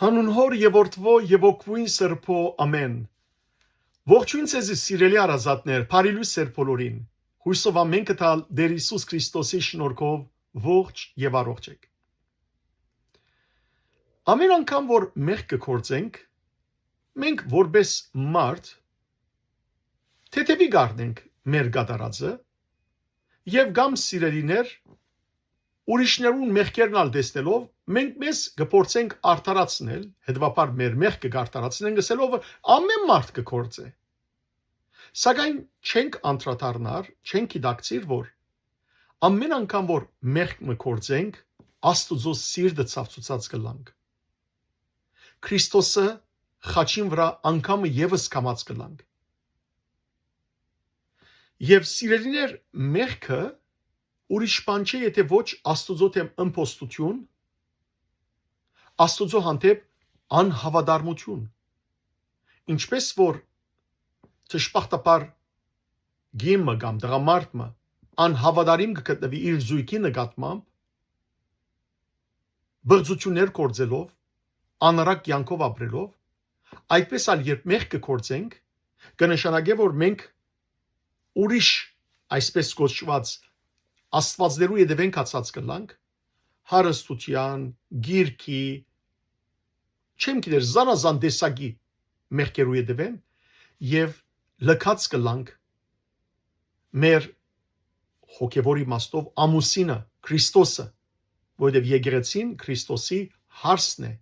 Հանուն հոր եւ որդվո եւ օգվույն սրբո ամեն։ Ողջույն ցեզի սիրելի արազատներ, բարիլույս սեր բոլորին։ Հույսով ամեն կտալ Տեր Հիսուս Քրիստոսի շնորհքով ողջ եւ առողջ եք։ Ամեն անգամ որ մեղք կգործենք, մենք որպես մարդ թեթևի գարնենք մեր գադարածը եւ գամ սիրելիներ ուրիշներուն մեղքերն ալ տեսնելով մենք մեզ կփորձենք արդարացնել, հետևաբար մեր մեղքը կարտարացնենք գսելով ամեն մարդ կգործե։ Սակայն չենք անդրադառնար, չենք գիտակցիր, որ ամեն անգամ որ մեղք կգործենք, Աստուծո սիրտը ցավցուցած կլանք։ Քրիստոսը խաչին վրա անգամը եւս կամած կլանք։ Եվ սիրելիներ մեղքը ուրիշ բան չէ, եթե ոչ Աստուծո դեմ ըմբոստություն, Աստուծո հանդեպ անհավատարմություն։ Ինչպես որ ճշմարտաբար գիմը կամ դրամարտը անհավատարիմ կգտնվի իր զույգի նկատմամբ, բղծություններ կործելով, անարակ կյանքով ապրելով, այդպես ալ երբ մեղք կգործենք, կնշանակե որ մենք ուրիշ այսպես կոչված Աստվածներու յետևեն կացած կլանք, հարստության, գիրքի, չեմ գիտեր զանազան տեսակի մեղքերու յետևեն եւ լքած կլանք մեր հոգեվոր իմաստով ամուսինը Քրիստոսը, որովհետեւ եկեղեցին Քրիստոսի հարսն է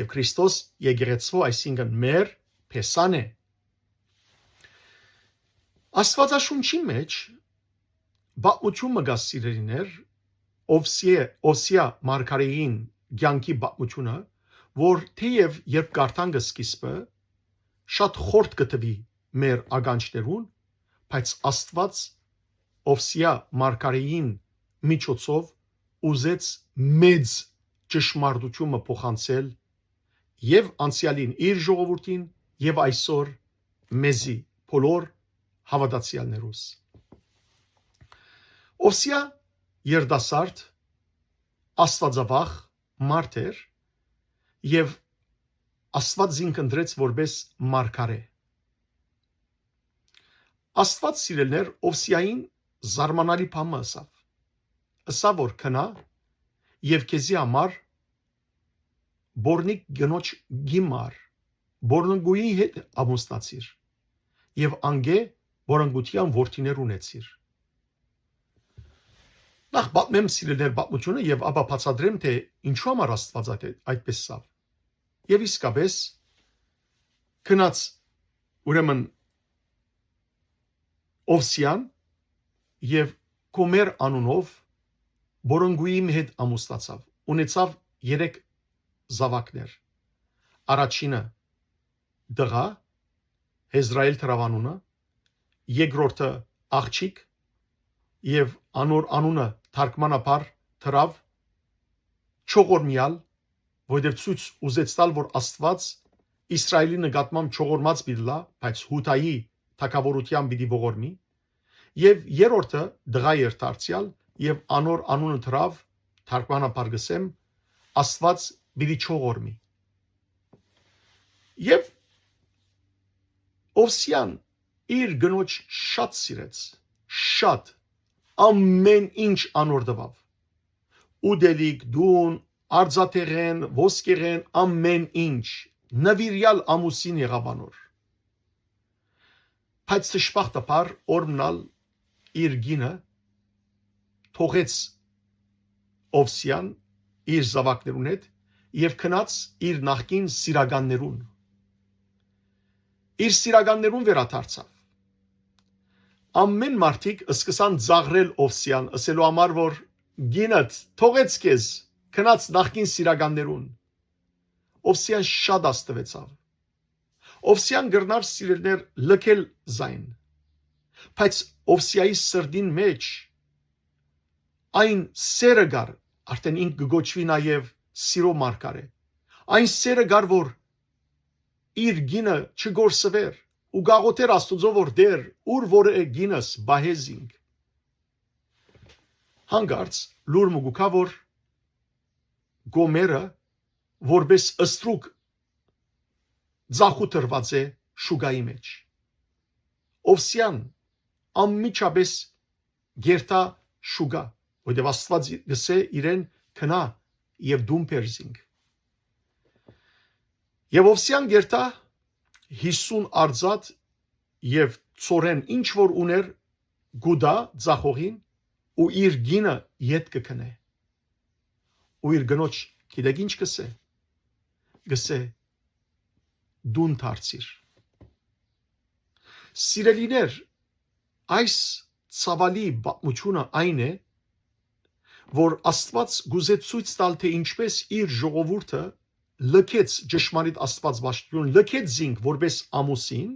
եւ Քրիստոս եկեղեցու, այսինքն մեր փեսան է։ Աստվածաշունչի մեջ բացություն մգա սիրելիներ Օսիա մարգարեին ցանկի բացությունը, որ թեև երբ գարտանգը սկիզբը շատ խորտ կտվի մեր ագանչներուն, բայց Աստված Օսիա մարգարեին միջոցով ուզեց մեծ ճշմարտությունը փոխանցել եւ անցյալին իր ժողովրդին եւ այսօր մեզի բոլոր հավատացյալներուս։ Օսիա երդասարդ աստվածավախ մարդ էր եւ Աստված զին կընտրեց որպես մարգարե։ Աստված սիրելներ Օսիային զարմանալի բան ասավ։ Ասավ որ քնա եւ քեզի համար բորնիկ գնոջ գիմար, բորնգուի հետ ամուսնացիր եւ անգե բորնգության որդիներ ունեցիր։ Նախ պատմեմ սիրելներ պատմությունը եւ ապա բացատրեմ թե ինչու համար Աստված այդպես ասավ։ Եվ իսկապես քնած ուրեմն Օսիան եւ Կոմեր անունով բորնգուի հետ ամուսնացավ։ Ունեցավ 3 զավակներ։ Առաջինը դղա Հեզրայել Տրավանունը, երկրորդը աղջիկ եւ անոր անունը թարգմանաբար թրավ չողորմյալ, որովհետեւ ցույց ուզեց տալ որ Աստված Իսրայելի նկատմամբ չողորմած բիլա, բայց հութայի թակավորության պիտի ողորմի, եւ երրորդը դղա էր դարձյալ եւ անոր անունը թրավ թարգմանաբար գսեմ Աստված պիտի չողորմի։ Եվ Օսիան իր գնոջ շատ սիրեց, շատ ամեն ինչ անոր տվավ։ Ուդելիկ, դուն, արձատեղեն, ոսկեղեն, ամեն ինչ, նվիրյալ ամուսին եղավ անոր։ Բայց ճշմարտաբար օրմնալ իր գինը թողեց Օսիան իր զավակներուն հետ եւ քնած իր նախկին սիրականներուն։ Իր սիրականներուն վերադարձավ։ Ամեն մարդիկ սկսան ծաղրել Օսիան, ասելու համար որ գինդ թողեց քեզ, քնած նախկին սիրականներուն։ Օսիան շատ աստվեցավ։ Օսիան գրնար սիրելներ լքել զայն։ Բայց Օսիայի սրդին մեջ այն սերը գար, արդեն ինք գոչվի նաև սիրո մարգարե։ Այն սերը գար, որ իր գինը չգործվեր ու գաղութեր Աստուծո որ դեր ուր որ է գինս բահեզինք։ Հանգարց լուր մուգուկա որ Գոմերը որպես ըստրուկ ձախուտրված է շուգայի մեջ։ Օվսյան անմիջապես գերտա շուգա, որտեղ Աստված գսե իրեն քնա եւ դում Պերզինգ։ Եվ Օվսյան գերտա 50 արձատ եւ ծորեն ինչ որ ուներ գուդա ձախողին ու իր գինը ետ կքնե։ Ու իր գնոջ գիտեք ինչ կսե։ Գսե դուն դարձիր։ Սիրելիներ, այս ցավալի բացությունը այն է, որ Աստված գուզե ցույց տալ թե ինչպես իր ժողովուրդը լքեց ճշմարիտ Աստվածաշնչություն, լքեց զինք որպես ամուսին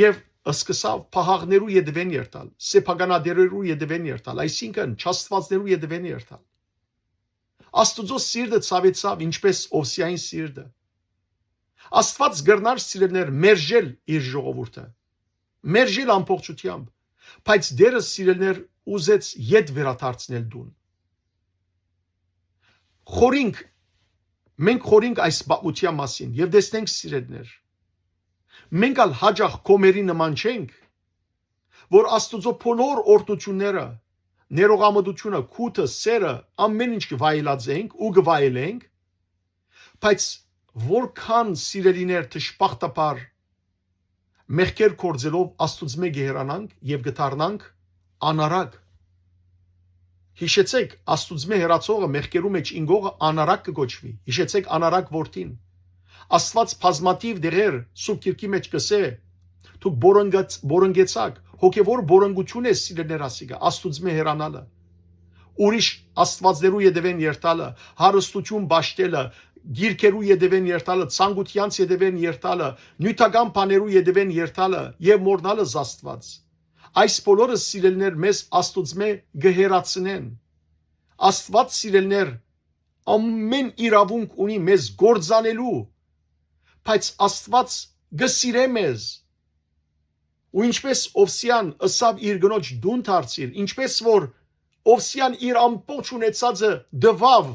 եւ սկսավ փահաղներու յետևեն երթալ, սեփականադերերու յետևեն երթալ, այսինքն չաստվածներու յետևեն երթալ։ Աստուծո սիրտը ցավեցավ ինչպես Օվսիային սիրտը։ Աստված գրնար սիրելներ մերժել իր ժողովուրդը, մերժել ամբողջությամբ, բայց դերը սիրելներ ուզեց յետ վերադարձնել դուն։ Խորինք մենք խորինք այս բացության մասին եւ տեսնենք սիրելներ։ Մենք ալ հաջող կոմերի նման չենք, որ Աստուծո բոլոր օրդությունները, ներողամտությունը, քութը, սերը, ամեն ինչ կվայելած ենք ու կվայելենք, բայց որքան սիրելիներ դժբախտաբար մեղքեր կործելով Աստուծո գերանանք եւ գտարնանք անարակ։ Հիշեցեք Աստուծո հերացողը մեղքերու մեջ ինգողը անարակ կգոչվի։ Հիշեցեք անարակ որդին։ Աստված բազմաթիվ դերեր սուրբ Գիրքի մեջ կսե։ Դուք բորընգեցակ, հոգևոր բորընգություն է սիրելներ ասիգա, Աստուծո հերանալը։ Ուրիշ Աստվածներու յետևեն երթալը, հարստություն բաշտելը, գիրքերու յետևեն երթալը, ցանկությանց յետևեն երթալը, նյութական բաներու յետևեն երթալը եւ մորնալը Աստված։ Այս բոլորը սիրելներ մեզ Աստուծո գհերացնեն։ Աստված սիրելներ ամեն իրավունք ունի մեզ գործանելու, բայց Աստված գսիրե մեզ։ Ու ինչպես Օվսյան ըսավ իր գնոջ դուն դարձիր, ինչպես որ Օվսյան իր ամբողջ ունեցածը դվավ,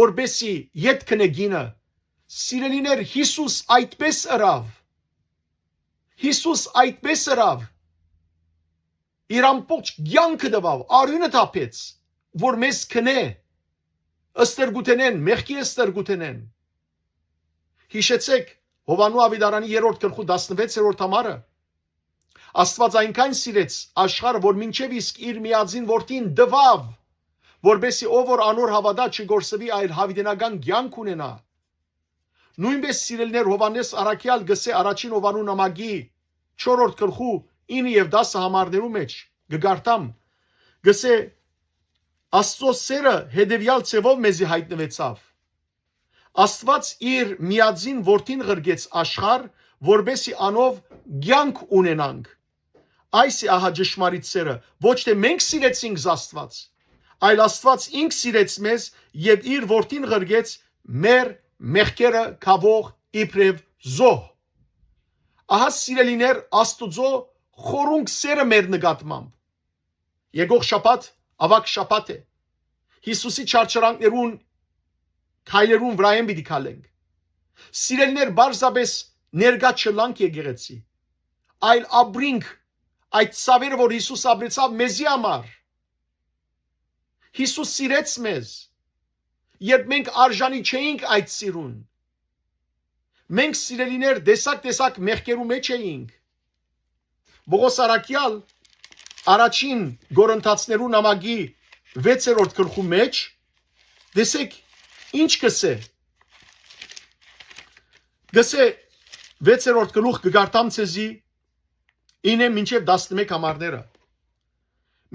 որբեսի յետ քնեգինը, սիրելիներ Հիսուս այդպես ըրավ։ Հիսուս այդպես ըրավ։ Իր ամբողջ կյանքը դվավ, արյունը թափեց, որ մեզ քնե, ըստրգութենեն, մեղքի ըստրգութենեն։ Հիշեցեք Հովանու Ավիդարանի 3-րդ գլխու 16-րդ համարը։ Աստված այնքան սիրեց աշխարհը, որ մինչև իսկ իր միածին որդին դվավ, որբեսի ով որ անոր հավատա չգործվի, այլ հավիտենական կյանք ունենա։ Նույնպես սիրելներ Հովանես Արաքյալ գսե առաջին Հովանու նամակի 4-րդ գլխու 9 եւ 10 համարներու մեջ գգարտամ գսե Աստծո սերը հետևյալ ցևով մեզի հայտնվեցավ։ Աստված իր միածին որդին ղրգեց աշխարհ, որբեսի անով կյանք ունենանք։ Այս է ահա ճշմարիտ սերը, ոչ թե մենք սիրեցինք Աստված, այլ Աստված ինք սիրեց մեզ եւ իր որդին ղրգեց մեր մեղքերը կավող իբրև զոհ։ Ահա սիրելիներ Աստուծո խորունկ սերը մեր նկատմամբ։ Եկող շաբաթ ավակ շաբաթ է։ Հիսուսի չարչարանքներուն քայլերուն վրայեն պիտի քալենք։ Սիրելիներ բարձաբես ներգա չլանք եկեղեցի, այլ ապրինք այդ սավերը, որ Հիսուս ապրեցավ մեզի համար։ Հիսուս սիրեց մեզ, երբ մենք արժանի չէինք այդ սիրուն։ Մենք սիրելիներ տեսակ մեղքերու մեջ էինք։ Պողոս Արաքյալ առաջին Գորընթացներու նամակի 6-րդ գլխու մեջ տեսեք ինչ կսե։ Գսե 6-րդ գլուխ կգարտամ ցեզի 9 մինչև 11 համարները։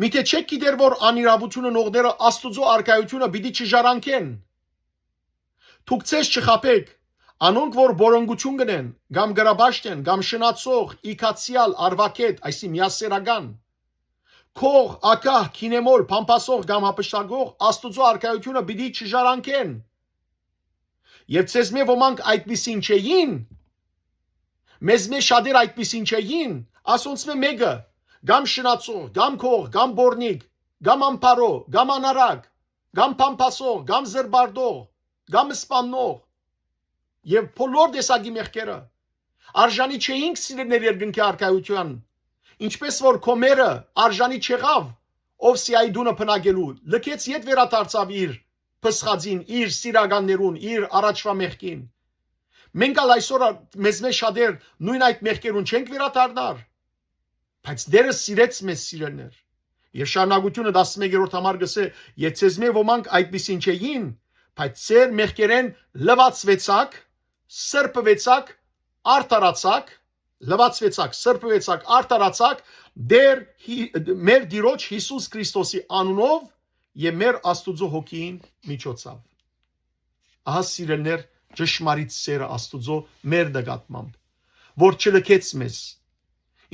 Միթե չեք գիտեր, որ անիրավությունը նողները Աստուծո արքայությունը պիտի չժարանքեն։ Դուք ցես չխապեք, անոնք որ բորոնգություն գնեն, կամ գրաբաշտեն, կամ շնացող, իքացիալ, արվակետ, այսի միասերական, քող, ակահ, քինեմոլ, փամփասող կամ հապշտագող Աստուծո արքայությունը պիտի չժարանքեն։ Եվ ցեզ մե ոմանք այդպիսին չէին, մեզ մե շատեր այդպիսին չէին, ասոնց մեկը, կամ շնացող, կամ քող, կամ բորնիկ, կամ ամպարո, կամ անարակ, կամ փամփասող, կամ զրբարդող, կամ սպանող եւ բոլոր տեսակի մեղքերը արժանի չէինք սիրելիներ երկնքի արքայության, ինչպես որ կոմերը արժանի չեղավ Օվսիայի դունը փնագելու, լքեց իդ վերադարձավ իր փսխածին, իր սիրականներուն, իր առաջվա մեղքին։ Մենք այսօր մեզ մեջ շատեր նույն այդ մեղքերուն չենք վերադառնար, բայց Տերը սիրեց մեզ սիրելներ։ Եվ շարունակությունը 11-րդ համար գսե, եթե մեզ ոմանք այդպիսին չէին, բայց ծեր մեղքերեն լվացվեցակ, սրբվեցակ, արդարացակ, լվացվեցակ, սրբվեցակ, արդարացակ դեր մեր Տիրոջ Հիսուս Քրիստոսի անունով եւ մեր Աստուծո հոգին միջոցով։ Ահա սիրելներ ճշմարիտ սերը Աստուծո մեր նկատմամբ, որ չլքեց մեզ,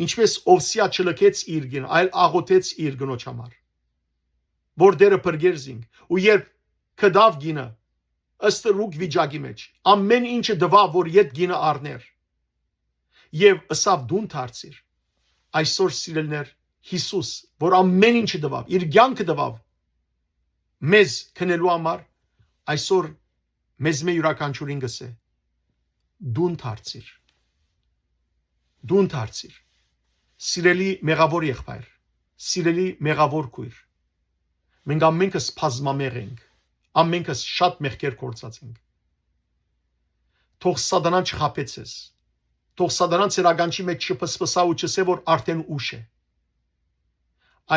ինչպես Օվսիա չլքեց իր գին, այլ աղոթեց իր գնոջ համար, որ դերը բրգերզինք, ու երբ կդավ գինը, ըստ ռուկ վիճակի մեջ, ամեն ինչը դվավ, որ իդ գինը առներ, եւ ըսավ դուն դարձիր, այսօր սիրելներ Հիսուս, որ ամեն ինչը դվավ, իր կյանքը դվավ, մեզ քնելու համար, այսօր մեզ մե յուրաքանչյուրին գսե, դուն դարձիր, դուն դարձիր, սիրելի մեղավոր եղբայր, սիրելի մեղավոր քույր, մենք ամենքս բազմամեղ ենք, ամենքս շատ մեղքեր գործած ենք, թող սատանան չխաբեցես, թող սատանան ծեր ականջի մեջ չփսփսա ու չսե որ արդեն ուշ է,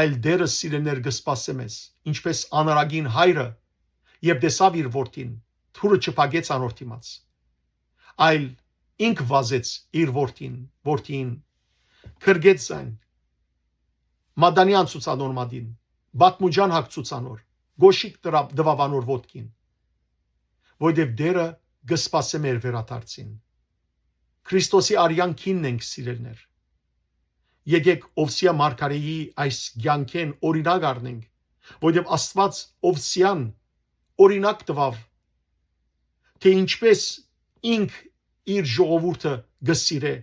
այլ դերը սիրելներ կսպասե մեզ, ինչպես անարագին հայրը, եւ տեսավ իր որդին, թուրը չփագեց անորթի մած, այլ ինք վազեց իր որդին, քրգեց այն, մադանյան ցուցանոր մադին, բատմուջան հակ ցուցանոր, գոշիկ դվավանոր ոտքին, որտեւ դերը կսպասե մեր վերադարձին, Քրիստոսի արյան քինն ենք սիրելներ, եկեք Օվսիա մարգարեի այս կյանքեն օրինակ առնենք, որտեւ Աստված Օվսիան օրինակ տվավ, թե ինչպես ինք իր ժողովուրդը գսիրե,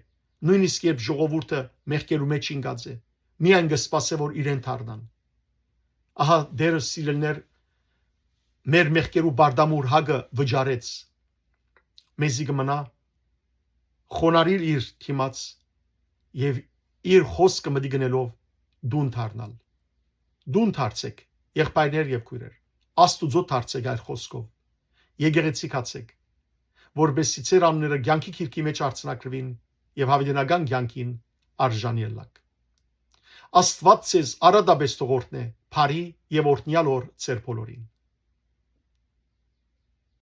նույնիսկ երբ ժողովուրդը մեղքերու մեջ ինգած է, միայն կսպասե որ իրեն դառնան։ Ահա դերը սիրելներ մեր մեղքերու բարդամուր հագը վճարեց, մեզի կմնա խոնարհիր իր թիմած եւ իր խոսքը մտի գնելով դուն դառնալ, դուն դարձեք եղբայրներ եւ քույրեր, Աստուծո դարձեք այդ խոսքով, եկեղեցիկացեք, որբեսի ծեր անունները կյանքի քիրքի մեջ արցնակրվին եւ հավիտենական կյանքին արժանի ելակ։ Աստված ձեզ արադաբես թողորտնե, բարի եւ օրհնյալ օր ձեր բոլորին։